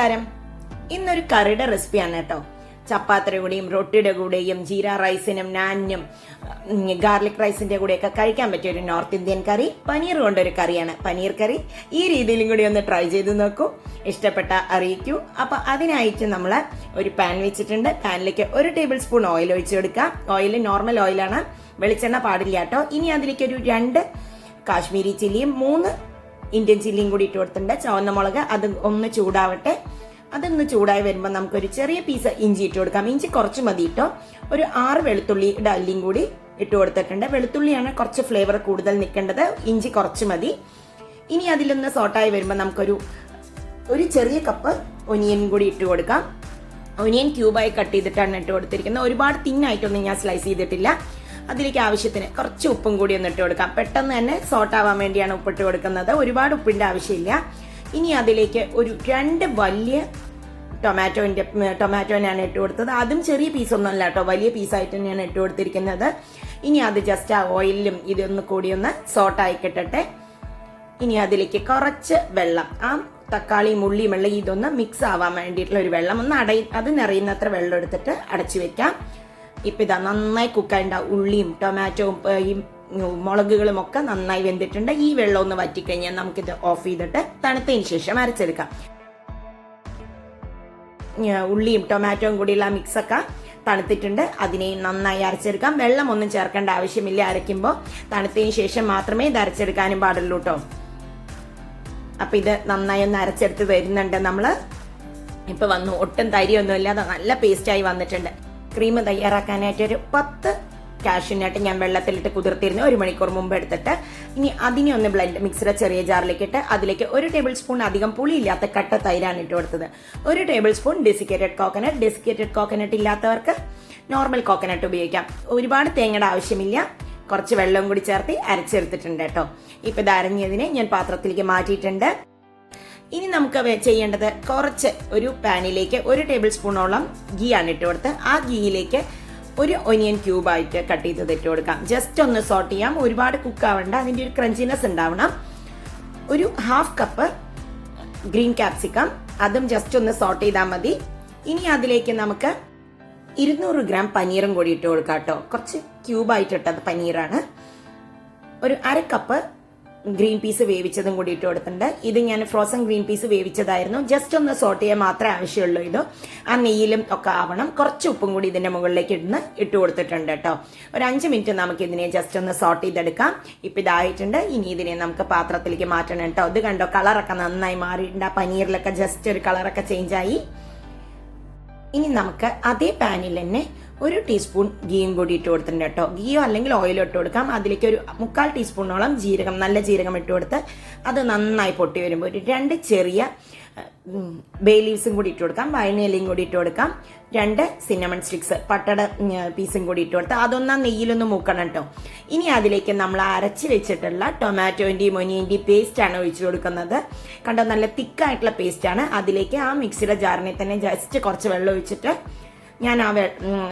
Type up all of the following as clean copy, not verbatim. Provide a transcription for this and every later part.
നമസ്കാരം. ഇന്നൊരു കറിയുടെ റെസിപ്പിയാണ് കേട്ടോ. ചപ്പാത്തിയുടെ കൂടെയും റൊട്ടിയുടെ കൂടെയും ജീര റൈസിനും നാനിനും ഗാർലിക് റൈസിന്റെ കൂടെയൊക്കെ കഴിക്കാൻ പറ്റിയ ഒരു നോർത്ത് ഇന്ത്യൻ കറി, പനീർ കൊണ്ടൊരു കറിയാണ്. പനീർ കറി ഈ രീതിയിലും കൂടി ഒന്ന് ട്രൈ ചെയ്ത് നോക്കൂ. ഇഷ്ടപ്പെട്ട അറിയിക്കൂ. അപ്പൊ അതിനായിട്ട് നമ്മൾ ഒരു പാൻ വെച്ചിട്ടുണ്ട്. പാനിലേക്ക് 1 ടേബിൾ സ്പൂൺ ഓയിൽ ഒഴിച്ചു കൊടുക്കാം. ഓയിൽ നോർമൽ ഓയിലാണ്, വെളിച്ചെണ്ണ പാടില്ല കേട്ടോ. ഇനി അതിലേക്ക് ഒരു 2 കാശ്മീരി ചില്ലിയും 3 ഇന്ത്യൻ ചില്ലിയും കൂടി ഇട്ട് കൊടുത്തിട്ടുണ്ട്. ചുവന്ന മുളക് അത് ഒന്ന് ചൂടാവട്ടെ. അതൊന്ന് ചൂടായി വരുമ്പോൾ നമുക്കൊരു ചെറിയ പീസ് ഇഞ്ചി ഇട്ട് കൊടുക്കാം. ഇഞ്ചി കുറച്ച് മതി ഇട്ടോ. ഒരു 6 വെളുത്തുള്ളിയുടെ അല്ലിയും കൂടി ഇട്ട് കൊടുത്തിട്ടുണ്ട്. വെളുത്തുള്ളിയാണ് കുറച്ച് ഫ്ലേവർ കൂടുതൽ നിൽക്കേണ്ടത്, ഇഞ്ചി കുറച്ച് മതി. ഇനി അതിലൊന്ന് സോട്ടായി വരുമ്പോൾ നമുക്കൊരു ചെറിയ കപ്പ് ഒനിയൻ കൂടി ഇട്ട് കൊടുക്കാം. ഒനിയൻ ക്യൂബായി കട്ട് ചെയ്തിട്ടാണ് ഇട്ട് കൊടുത്തിരിക്കുന്നത്. ഒരുപാട് തിന്നായിട്ടൊന്നും ഞാൻ സ്ലൈസ് ചെയ്തിട്ടില്ല. അതിലേക്ക് ആവശ്യത്തിന് കുറച്ച് ഉപ്പും കൂടി ഒന്ന് ഇട്ട് കൊടുക്കാം. പെട്ടെന്ന് തന്നെ സോട്ടാവാൻ വേണ്ടിയാണ് ഉപ്പിട്ട് കൊടുക്കുന്നത്. ഒരുപാട് ഉപ്പിന്റെ ആവശ്യമില്ല. ഇനി അതിലേക്ക് ഒരു 2 വലിയ ടൊമാറ്റോനാണ് ഇട്ട് കൊടുത്തത്. അതും ചെറിയ പീസൊന്നും അല്ല കേട്ടോ, വലിയ പീസായിട്ട് തന്നെയാണ് ഇട്ട് കൊടുത്തിരിക്കുന്നത്. ഇനി അത് ജസ്റ്റ് ആ ഓയിലും ഇതൊന്ന് കൂടി ഒന്ന് സോട്ടായി കിട്ടട്ടെ. ഇനി അതിലേക്ക് കുറച്ച് വെള്ളം, ആ തക്കാളിയും ഉള്ളിയും വെള്ളം ഇതൊന്ന് മിക്സ് ആവാൻ വേണ്ടിയിട്ടുള്ള ഒരു വെള്ളം, അത് നിറയുന്നത്ര വെള്ളം എടുത്തിട്ട് അടച്ചു വെക്കാം. ഇപ്പം ഇതാ നന്നായി കുക്കായിണ്ട ഉള്ളിയും ടൊമാറ്റോയും ഈ മുളകുകളും ഒക്കെ നന്നായി വെന്തിട്ടുണ്ട്. ഈ വെള്ളം ഒന്ന് വറ്റിക്കഴിഞ്ഞാൽ നമുക്കിത് ഓഫ് ചെയ്തിട്ട് തണുത്തതിന് ശേഷം അരച്ചെടുക്കാം. ഉള്ളിയും ടൊമാറ്റോയും കൂടിയുള്ള മിക്സൊക്കെ തണുത്തിട്ടുണ്ട്. അതിനെ നന്നായി അരച്ചെടുക്കാം. വെള്ളം ഒന്നും ചേർക്കേണ്ട ആവശ്യമില്ല. അരയ്ക്കുമ്പോൾ തണുത്തതിന് ശേഷം മാത്രമേ ഇത് അരച്ചെടുക്കാനും പാടുള്ളൂ കേട്ടോ. അപ്പൊ ഇത് നന്നായി ഒന്ന് അരച്ചെടുത്ത് വരുന്നുണ്ട്. നമ്മള് ഇപ്പൊ വന്നു, ഒട്ടും തരിയൊന്നും ഇല്ലാതെ നല്ല പേസ്റ്റായി വന്നിട്ടുണ്ട്. ക്രീം തയ്യാറാക്കാനായിട്ട് ഒരു 10 കാഷ്യൂനട്ട് ഞാൻ വെള്ളത്തിലിട്ട് കുതിർത്തിരുന്നു 1 മണിക്കൂർ മുമ്പ് എടുത്തിട്ട്. ഇനി അതിനെ ഒന്ന് മിക്സിയുടെ ചെറിയ ജാറിലേക്ക് ഇട്ട് അതിലേക്ക് 1 ടേബിൾ സ്പൂൺ അധികം പുളിയില്ലാത്ത കട്ട തൈരാണ് ഇട്ട് കൊടുത്തത്. 1 ടേബിൾ സ്പൂൺ ഡെസിക്കേറ്റഡ് കോക്കനട്ട് ഇല്ലാത്തവർക്ക് നോർമൽ കോക്കനട്ട് ഉപയോഗിക്കാം. ഒരുപാട് തേങ്ങയുടെ ആവശ്യമില്ല. കുറച്ച് വെള്ളം കൂടി ചേർത്ത് അരച്ചെടുത്തിട്ടുണ്ട് കേട്ടോ. ഇപ്പൊ ഇത് അരഞ്ഞതിനെ ഞാൻ പാത്രത്തിലേക്ക് മാറ്റിയിട്ടുണ്ട്. ഇനി നമുക്ക് ചെയ്യേണ്ടത് കുറച്ച് ഒരു പാനിലേക്ക് 1 ടേബിൾ സ്പൂണോളം ഗീ ആണ് ഇട്ട് കൊടുത്ത് ആ ഗീയിലേക്ക് ഒരു ഒനിയൻ ക്യൂബായിട്ട് കട്ട് ചെയ്തത് ഇട്ട് കൊടുക്കാം. ജസ്റ്റ് ഒന്ന് സോട്ട് ചെയ്യാം. ഒരുപാട് കുക്ക് ആവണ്ട, അതിന്റെ ഒരു ക്രഞ്ചിനെസ് ഉണ്ടാവണം. ഒരു 1/2 കപ്പ് ഗ്രീൻ ക്യാപ്സിക്കം, അതും ജസ്റ്റ് ഒന്ന് സോട്ട് ചെയ്താൽ മതി. ഇനി അതിലേക്ക് നമുക്ക് 200 ഗ്രാം പനീറും കൂടി ഇട്ട് കൊടുക്കാം കേട്ടോ. കുറച്ച് ക്യൂബായിട്ട് ഇട്ടത് പനീറാണ്. ഒരു 1/2 കപ്പ് ഗ്രീൻ പീസ് വേവിച്ചതും കൂടി ഇട്ട് കൊടുത്തിട്ടുണ്ട്. ഇത് ഞാൻ ഫ്രോസൺ ഗ്രീൻ പീസ് വേവിച്ചതായിരുന്നു. ജസ്റ്റ് ഒന്ന് സോട്ട് ചെയ്യാൻ മാത്രമേ ആവശ്യമുള്ളൂ. ഇത് ആ നെയ്യിലും ഒക്കെ ആവണം. കുറച്ച് ഉപ്പും കൂടി ഇതിന്റെ മുകളിലേക്ക് ഇട്ട് കൊടുത്തിട്ടുണ്ട് കേട്ടോ. ഒരു 5 മിനിറ്റ് നമുക്ക് ഇതിനെ ജസ്റ്റ് ഒന്ന് സോട്ട് ചെയ്തെടുക്കാം. ഇപ്പൊ ഇതായിട്ടുണ്ട്. ഇനി ഇതിനെ നമുക്ക് പാത്രത്തിലേക്ക് മാറ്റണം കേട്ടോ. ഇത് കണ്ടോ, കളറൊക്കെ നന്നായി മാറിയിട്ടുണ്ട്. ആ പനീറിലൊക്കെ ജസ്റ്റ് ഒരു കളറൊക്കെ ചേഞ്ച് ആയി. ഇനി നമുക്ക് അതേ പാനിൽ തന്നെ 1 ടീസ്പൂൺ ഗീയും കൂടി ഇട്ട് കൊടുത്തിട്ടുണ്ട് കേട്ടോ. ഗീയോ അല്ലെങ്കിൽ ഓയിലോ ഇട്ട് കൊടുക്കാം. അതിലേക്ക് ഒരു 3/4 ടീസ്പൂണോളം നല്ല ജീരകം ഇട്ട് കൊടുത്ത് അത് നന്നായി പൊട്ടി വരുമ്പോൾ ഒരു 2 ചെറിയ ബേ ലീവ്സും കൂടി ഇട്ട് കൊടുക്കാം. വൈനയിലയും കൂടി ഇട്ട് കൊടുക്കാം. 2 സിന്നമൺ സ്റ്റിക്സ് പട്ടയുടെ പീസും കൂടി ഇട്ട് കൊടുത്ത് അതൊന്നാ നെയ്യിലൊന്ന് മൂക്കണം കേട്ടോ. ഇനി അതിലേക്ക് നമ്മൾ അരച്ച് വെച്ചിട്ടുള്ള ടൊമാറ്റോന്റെയും ഒനിയന്റെയും പേസ്റ്റ് ആണ് ഒഴിച്ചു കൊടുക്കുന്നത്. കണ്ടോ, നല്ല തിക്കായിട്ടുള്ള പേസ്റ്റ് ആണ്. അതിലേക്ക് ആ മിക്സിയുടെ ജാറിനെ തന്നെ ജസ്റ്റ് കുറച്ച് വെള്ളം ഒഴിച്ചിട്ട് ഞാൻ ആ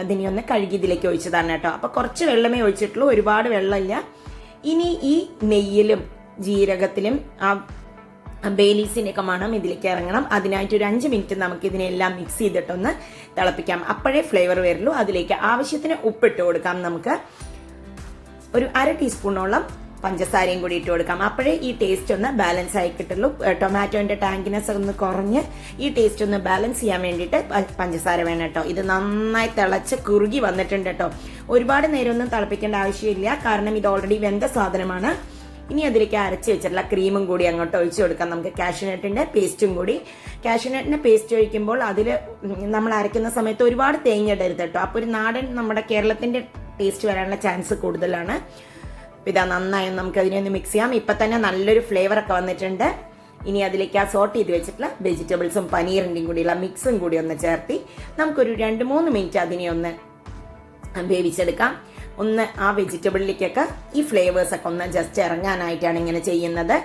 ഇതിനെ ഒന്ന് കഴുകി ഇതിലേക്ക് ഒഴിച്ചതാണ് കേട്ടോ. അപ്പൊ കുറച്ച് വെള്ളമേ ഒഴിച്ചിട്ടുള്ളൂ, ഒരുപാട് വെള്ളമില്ല. ഇനി ഈ നെയ്യിലും ജീരകത്തിലും ആ ബേലീസിന്റെ ഒക്കെ മണം ഇതിലേക്ക് ഇറങ്ങണം. അതിനായിട്ട് ഒരു 5 മിനിറ്റ് നമുക്ക് ഇതിനെല്ലാം മിക്സ് ചെയ്തിട്ടൊന്ന് തിളപ്പിക്കാം. അപ്പോഴേ ഫ്ലേവർ വരുള്ളൂ. അതിലേക്ക് ആവശ്യത്തിന് ഉപ്പിട്ട് കൊടുക്കാം. നമുക്ക് ഒരു 1/2 ടീസ്പൂണോളം പഞ്ചസാരയും കൂടി ഇട്ട് കൊടുക്കാം. അപ്പോഴേ ഈ ടേസ്റ്റ് ഒന്ന് ബാലൻസ് ആയി കിട്ടുള്ളൂ. ടൊമാറ്റോന്റെ ടാങ്കിനെസ് ഒന്ന് കുറഞ്ഞ് ഈ ടേസ്റ്റ് ഒന്ന് ബാലൻസ് ചെയ്യാൻ വേണ്ടിയിട്ട് പഞ്ചസാര വേണം കേട്ടോ. ഇത് നന്നായി തിളച്ച് കുറുകി വന്നിട്ടുണ്ട് കേട്ടോ. ഒരുപാട് നേരമൊന്നും തിളപ്പിക്കേണ്ട ആവശ്യമില്ല, കാരണം ഇത് ഓൾറെഡി വെന്ത സാധനമാണ്. ഇനി അതിലേക്ക് അരച്ച് വെച്ചിട്ടുള്ള ക്രീമും കൂടി അങ്ങോട്ട് ഒഴിച്ചു കൊടുക്കാം. നമുക്ക് കാഷ്യൂനട്ടിന്റെ പേസ്റ്റും കൂടി. കാഷ്യൂനട്ടിന്റെ പേസ്റ്റ് ഒഴിക്കുമ്പോൾ അതിൽ നമ്മൾ അരയ്ക്കുന്ന സമയത്ത് ഒരുപാട് തേങ്ങ ഇടരുത് കേട്ടോ. അപ്പോൾ ഒരു നാടൻ നമ്മുടെ കേരളത്തിന്റെ ടേസ്റ്റ് വരാനുള്ള ചാൻസ് കൂടുതലാണ്. ഇതാ നന്നായി നമുക്ക് അതിനൊന്ന് മിക്സ് ചെയ്യാം. ഇപ്പൊ തന്നെ നല്ലൊരു ഫ്ലേവർ ഒക്കെ വന്നിട്ടുണ്ട്. ഇനി അതിലേക്ക് ആ സോട്ട് ചെയ്ത് വെച്ചിട്ടുള്ള വെജിറ്റബിൾസും പനീറിന്റെയും കൂടിയുള്ള മിക്സും കൂടി ഒന്ന് ചേർത്തി നമുക്കൊരു 2-3 മിനിറ്റ് അതിനെ ഒന്ന് വേവിച്ചെടുക്കാം. ഒന്ന് ആ വെജിറ്റബിളിലേക്കൊക്കെ ഈ ഫ്ലേവേഴ്സ് ഒക്കെ ഒന്ന് ജസ്റ്റ് ഇറങ്ങാനായിട്ടാണ് ഇങ്ങനെ ചെയ്യുന്നത്.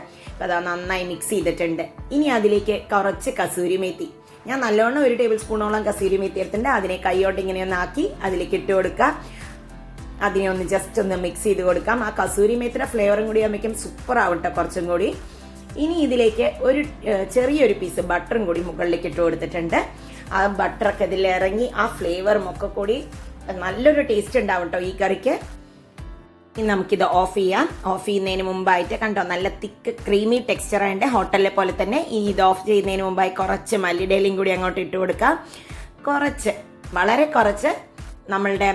അതാ നന്നായി മിക്സ് ചെയ്തിട്ടുണ്ട്. ഇനി അതിലേക്ക് കുറച്ച് കസൂരി മേത്തി, ഞാൻ നല്ലോണം 1 ടേബിൾ സ്പൂണോളം കസൂരി മേത്തി എടുത്തിട്ടുണ്ട്. അതിനെ കൈയോട്ട് ഇങ്ങനെ ഒന്ന് ആക്കി അതിലേക്ക് ഇട്ട് കൊടുക്കാം. അതിനെ ഒന്ന് ജസ്റ്റ് ഒന്ന് മിക്സ് ചെയ്ത് കൊടുക്കാം. ആ കസൂരി മേത്തിയുടെ ഫ്ലേവറും കൂടി ആകുമ്പോഴേക്കും സൂപ്പർ ആവട്ടെ കുറച്ചും കൂടി. ഇനി ഇതിലേക്ക് ഒരു ചെറിയൊരു പീസ് ബട്ടറും കൂടി മുകളിലേക്ക് ഇട്ട് കൊടുത്തിട്ടുണ്ട്. ആ ബട്ടറൊക്കെ ഇതിലിറങ്ങി ആ ഫ്ലേവറും ഒക്കെ കൂടി നല്ലൊരു ടേസ്റ്റ് ഉണ്ടാവും കേട്ടോ ഈ കറിക്ക്. ഇനി നമുക്കിത് ഓഫ് ചെയ്യാം. ഓഫ് ചെയ്യുന്നതിന് മുമ്പായിട്ട് കണ്ടോ നല്ല തിക്ക് ക്രീമി ടെക്സ്ചർ ആയതുകൊണ്ട് ഹോട്ടലിലെ പോലെ തന്നെ ഇത് ഓഫ് ചെയ്യുന്നതിന് മുമ്പായി കുറച്ച് മല്ലിടയിലും കൂടി അങ്ങോട്ട് ഇട്ട് കൊടുക്കാം. വളരെ കുറച്ച് നമ്മളുടെ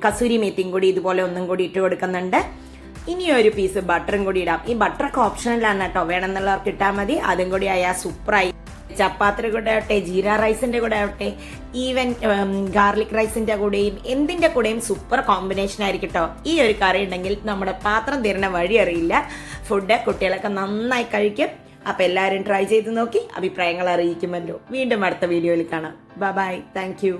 കസൂരി മേത്തിയും കൂടി ഇതുപോലെ ഒന്നും കൂടി ഇട്ട് കൊടുക്കുന്നുണ്ട്. ഇനി ഒരു പീസ് ബട്ടറും കൂടി ഇടാം. ഈ ബട്ടറൊക്കെ ഓപ്ഷണലാണ് കേട്ടോ, വേണമെന്നുള്ളവർക്ക് ഇട്ടാൽ മതി. അതും കൂടി ആയാൽ സൂപ്പറായി. ചപ്പാത്തിയുടെ കൂടെ ആവട്ടെ, ജീര റൈസിന്റെ കൂടെ ആവട്ടെ, ഈവൻ ഗാർലിക് റൈസിന്റെ കൂടെയും എന്തിന്റെ കൂടെയും സൂപ്പർ കോമ്പിനേഷൻ ആയിരിക്കും കേട്ടോ. ഈ ഒരു കറി ഉണ്ടെങ്കിൽ നമ്മുടെ പാത്രം തീരണ വഴി അറിയില്ല. ഫുഡ് കുട്ടികളൊക്കെ നന്നായി കഴിക്കും. അപ്പൊ എല്ലാവരും ട്രൈ ചെയ്ത് നോക്കി അഭിപ്രായങ്ങൾ അറിയിക്കുമല്ലോ. വീണ്ടും അടുത്ത വീഡിയോയിൽ കാണാം. Bye, thank U.